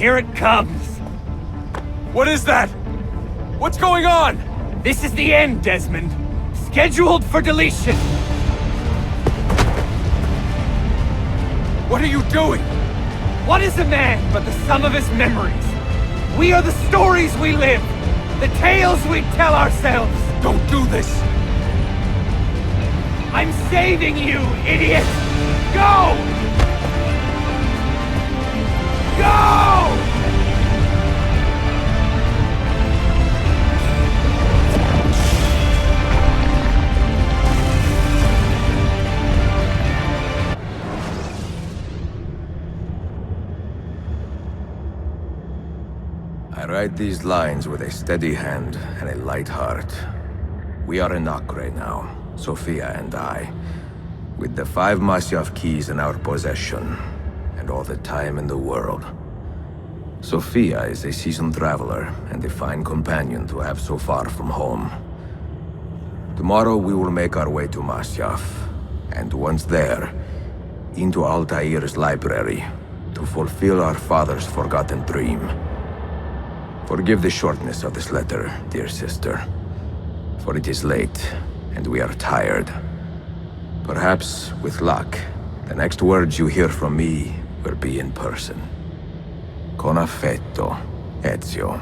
here it comes. What is that? What's going on? This is the end, Desmond. Scheduled for deletion. What are you doing? What is a man but the sum of his memories? We are the stories we live, the tales we tell ourselves. Don't do this! I'm saving you, idiot! Go! Go! I write these lines with a steady hand and a light heart. We are in Acre now, Sophia and I, with the 5 Masyaf keys in our possession, and all the time in the world. Sophia is a seasoned traveler, and a fine companion to have so far from home. Tomorrow we will make our way to Masyaf, and once there, into Altair's library, to fulfill our father's forgotten dream. Forgive the shortness of this letter, dear sister, for it is late, and we are tired. Perhaps, with luck, the next words you hear from me will be in person. Con affetto, Ezio.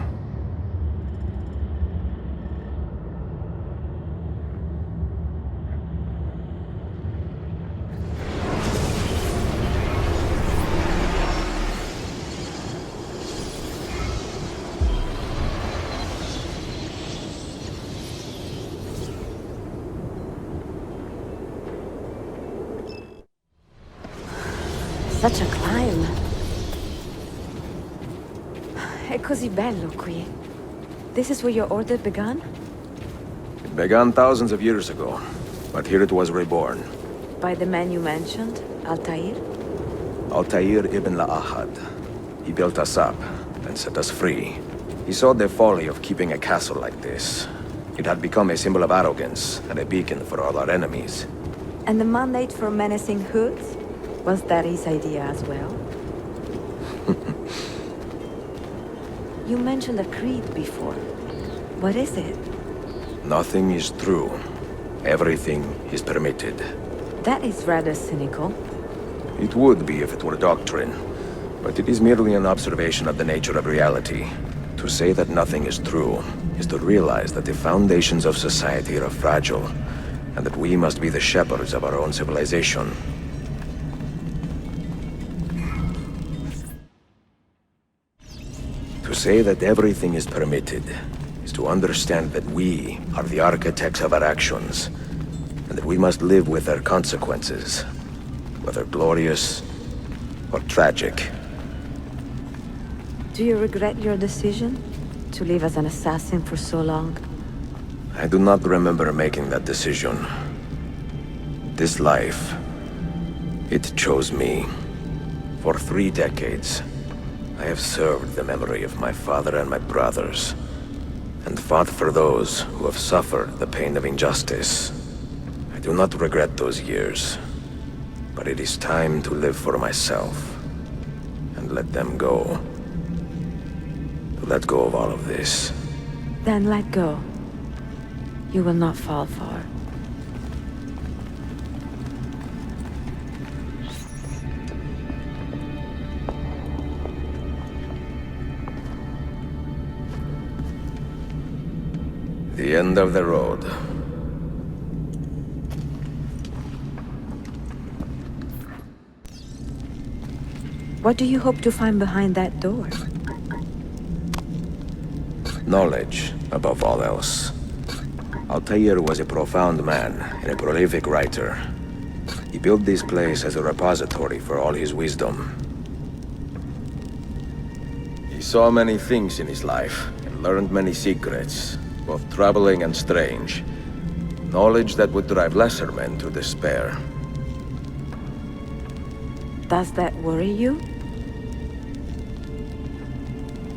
Such a climb. È così bello qui. This is where your order began? It began thousands of years ago, but here it was reborn. By the man you mentioned, Altair? Altair ibn La'ahad. He built us up and set us free. He saw the folly of keeping a castle like this. It had become a symbol of arrogance and a beacon for all our enemies. And the mandate for menacing hoods? Was that his idea as well? You mentioned a creed before. What is it? Nothing is true. Everything is permitted. That is rather cynical. It would be if it were doctrine, but it is merely an observation of the nature of reality. To say that nothing is true is to realize that the foundations of society are fragile, and that we must be the shepherds of our own civilization. To say that everything is permitted is to understand that we are the architects of our actions, and that we must live with their consequences, whether glorious or tragic. Do you regret your decision to live as an assassin for so long? I do not remember making that decision. This life, it chose me. For 3 decades, I have served the memory of my father and my brothers, and fought for those who have suffered the pain of injustice. I do not regret those years, but it is time to live for myself, and let them go. To let go of all of this. Then let go. You will not fall far. The end of the road. What do you hope to find behind that door? Knowledge, above all else. Altair was a profound man and a prolific writer. He built this place as a repository for all his wisdom. He saw many things in his life and learned many secrets, both troubling and strange. Knowledge that would drive lesser men to despair. Does that worry you?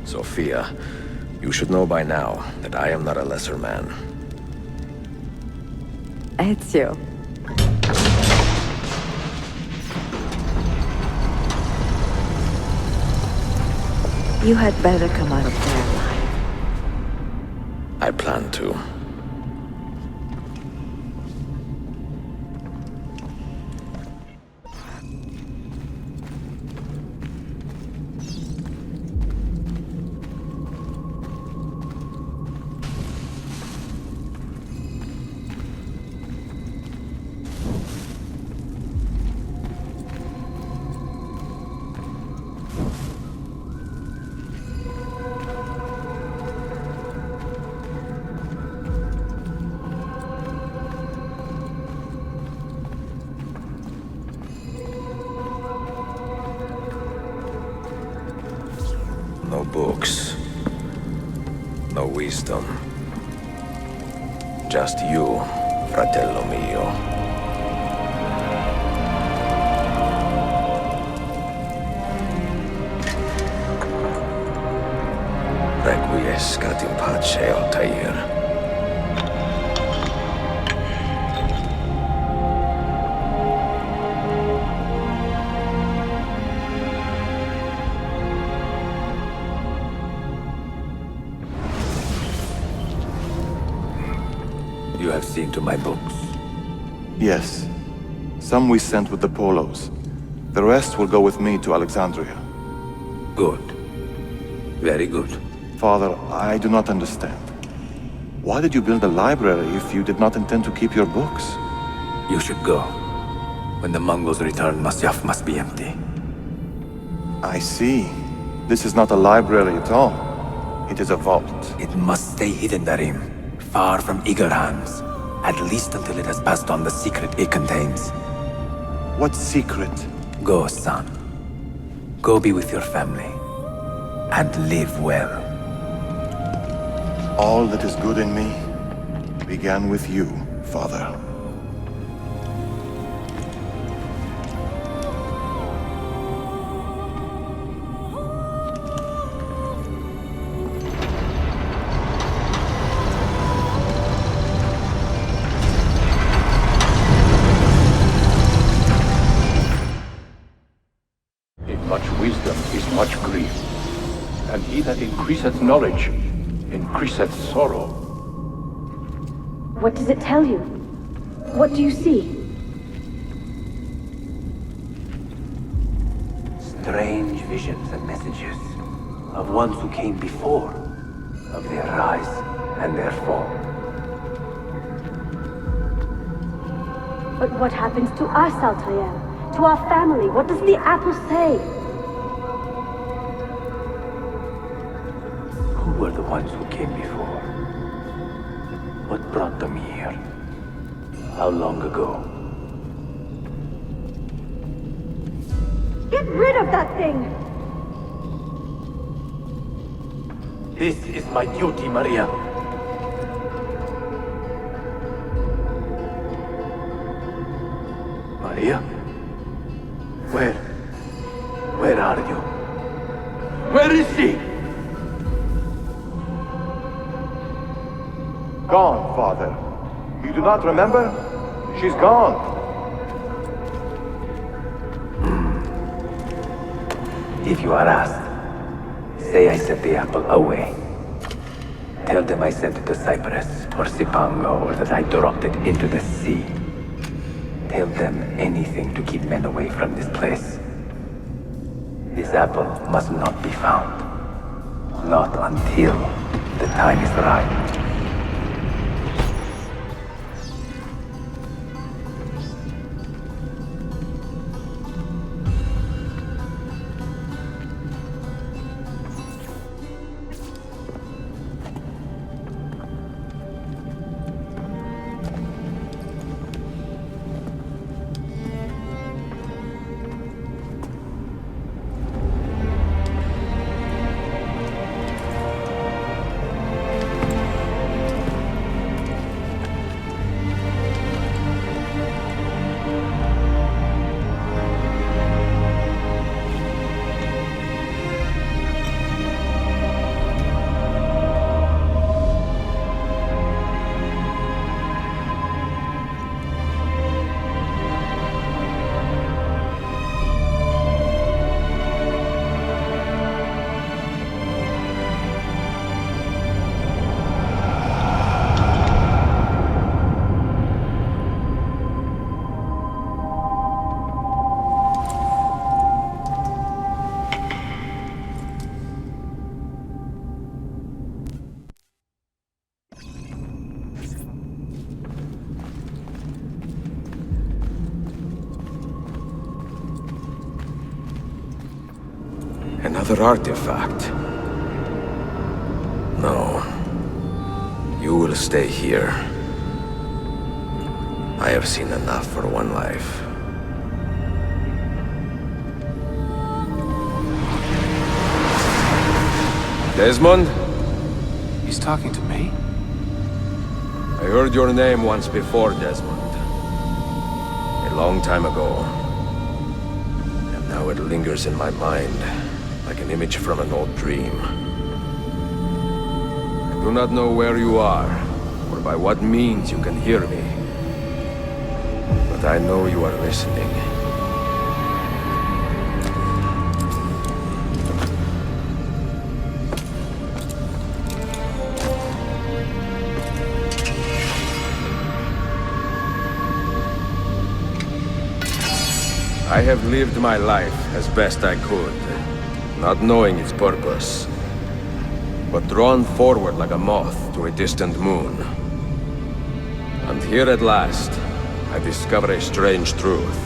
Sophia, you should know by now that I am not a lesser man. Ezio. You had better come out of there alive. I plan to. No books. No wisdom. Just you, fratello mio. Requiescat in pace, Altair. You have seen to my books. Yes. Some we sent with the Polos. The rest will go with me to Alexandria. Good. Very good. Father, I do not understand. Why did you build a library if you did not intend to keep your books? You should go. When the Mongols return, Masyaf must be empty. I see. This is not a library at all. It is a vault. It must stay hidden, Darim. Far from eager hands. At least until it has passed on the secret it contains. What secret? Go, son. Go be with your family. And live well. All that is good in me began with you, Father. In much wisdom is much grief, and he that increaseth knowledge increaseth sorrow. What does it tell you? What do you see? Strange visions and messages of ones who came before, of their rise and their fall. But what happens to us, Altair? To our family? What does the apple say? Who were the ones who came before? What brought them here? How long ago? Get rid of that thing! This is my duty, Maria. Maria? Where are you? Where is she? Gone, Father. You do not remember? She's gone. If you are asked, say I sent the apple away. Tell them I sent it to Cyprus or Cipango, or that I dropped it into the sea. Tell them anything to keep men away from this place. This apple must not be found. Not until the time is right. Another artifact. No. You will stay here. I have seen enough for one life. Desmond? He's talking to me? I heard your name once before, Desmond. A long time ago. And now it lingers in my mind, like an image from an old dream. I do not know where you are, or by what means you can hear me. But I know you are listening. I have lived my life as best I could, not knowing its purpose, but drawn forward like a moth to a distant moon. And here at last, I discover a strange truth.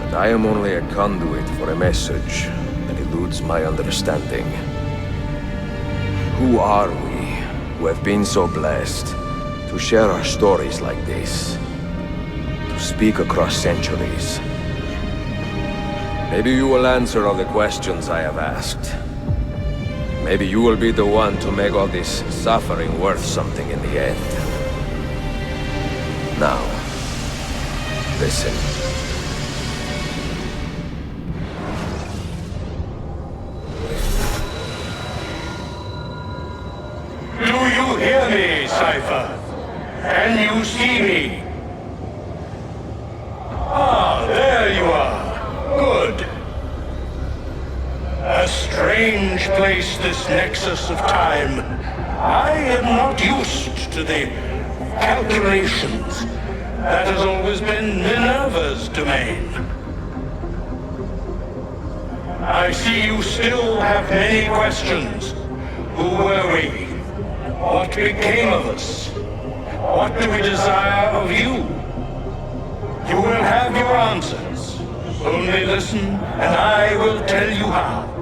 That I am only a conduit for a message that eludes my understanding. Who are we, who have been so blessed, to share our stories like this? To speak across centuries. Maybe you will answer all the questions I have asked. Maybe you will be the one to make all this suffering worth something in the end. Now, listen. Do you hear me, Cypher? Can you see me? Ah, there you are. Good. A strange place, this nexus of time. I am not used to the calculations. That has always been Minerva's domain. I see you still have many questions. Who were we? What became of us? What do we desire of you? You will have your answers. Only listen, and I will tell you how.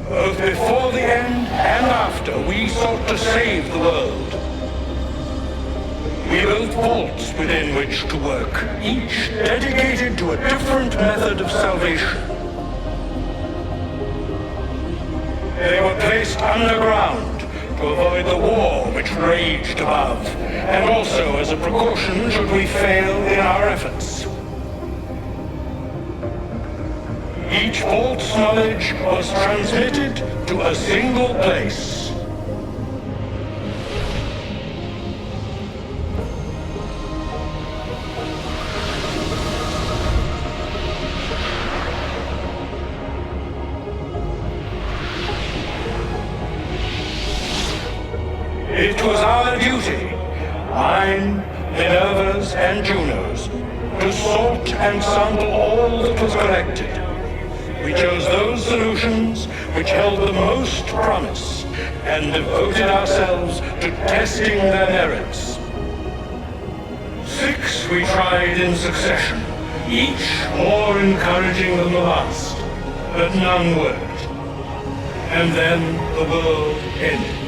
Both before the end and after, we sought to save the world. We built vaults within which to work, each dedicated to a different method of salvation. They were placed underground to avoid the war which raged above, and also as a precaution should we fail in our efforts. Each vault's knowledge was transmitted to a single place. It was our duty, mine, Minerva's, and Juno's, to sort and sample all that was collected. We chose those solutions which held the most promise, and devoted ourselves to testing their merits. 6 we tried in succession, each more encouraging than the last, but none worked. And then the world ended.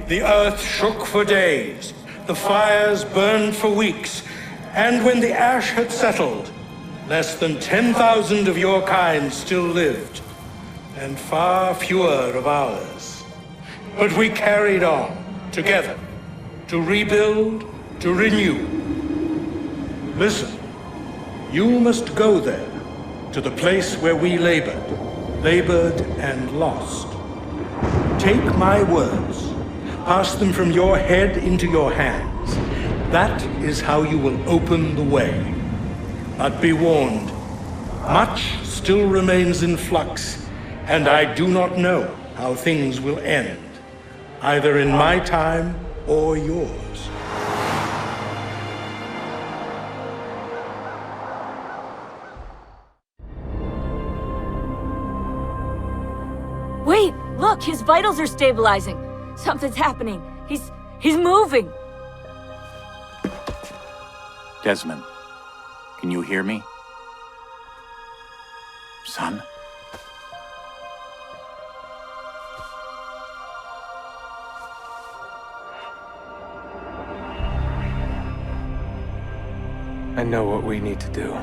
The earth shook for days, the fires burned for weeks, and when the ash had settled, less than 10,000 of your kind still lived, and far fewer of ours. But we carried on, together, to rebuild, to renew. Listen, you must go there, to the place where we labored and lost. Take my words, pass them from your head into your hands. That is how you will open the way. But be warned, much still remains in flux, and I do not know how things will end, either in my time or yours. Wait, look, his vitals are stabilizing. Something's happening. He's moving. Desmond, can you hear me? Son? I know what we need to do.